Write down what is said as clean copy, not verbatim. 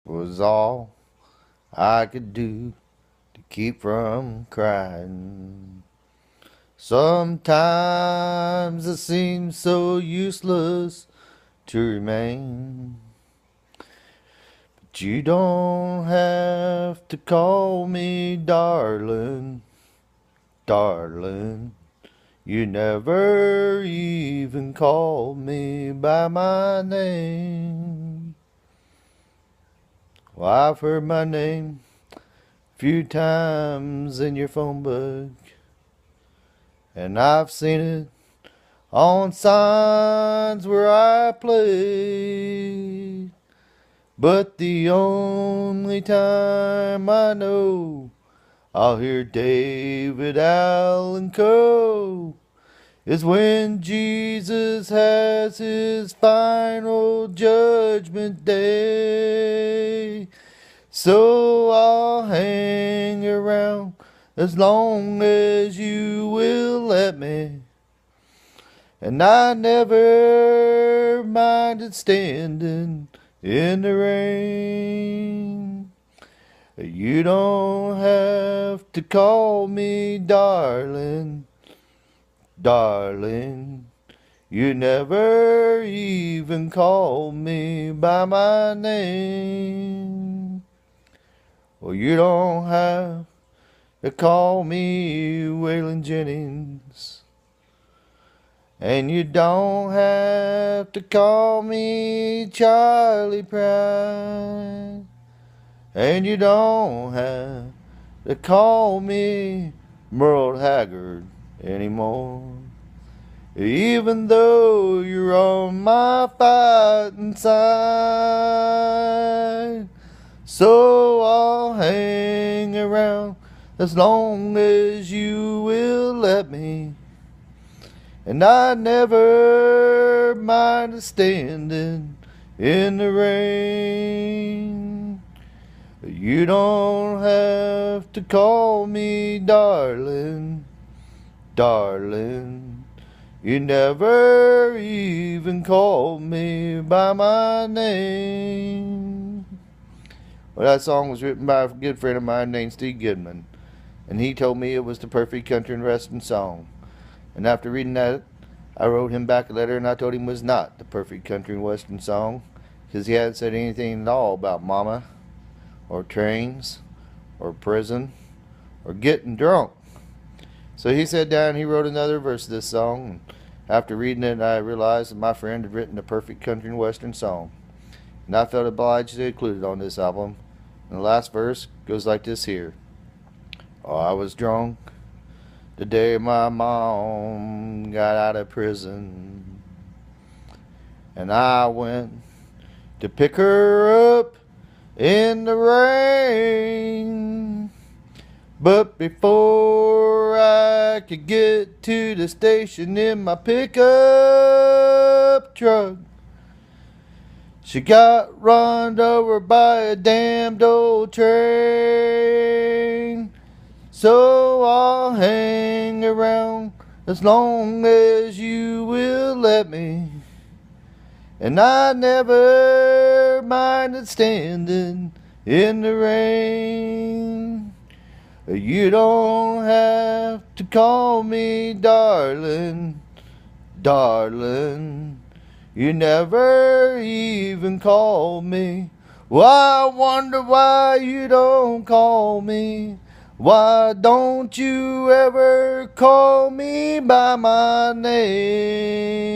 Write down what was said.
was all I could do to keep from crying. Sometimes it seems so useless to remain. But you don't have to call me darling, darling. You never even called me by my name. Well, I've heard my name a few times in your phone book, and I've seen it on signs where I play. But the only time I know I'll hear David Allen Coe is when Jesus has his final judgment day. So I'll hang around as long as you will let me. And I never minded standing in the rain. You don't have to call me darling, darling. You never even called me by my name. Well, you don't have to call me Waylon Jennings. And you don't have to call me Charlie Pride. And you don't have to call me Merle Haggard anymore. Even though you're on my fighting side. So I'll hang around as long as you will let me. And I never minded standing in the rain. You don't have to call me darling, darling. You never even called me by my name. Well, that song was written by a good friend of mine named Steve Goodman, and he told me it was the perfect country and western song. And after reading that, I wrote him back a letter and I told him it was not the perfect country and western song, because he hadn't said anything at all about mama, or trains, or prison, or getting drunk. So he sat down and he wrote another verse of this song. And after reading it, I realized that my friend had written the perfect country and western song. And I felt obliged to include it on this album. And the last verse goes like this here. Oh, I was drunk the day my mom got out of prison. And I went to pick her up in the rain. But before I could get to the station in my pickup truck, she got run over by a damned old train. So I'll hang around as long as you will let me. And I never minded standing in the rain. You don't have to call me darling, darling. You never even called me. Well, I wonder why you don't call me. Why don't you ever call me by my name?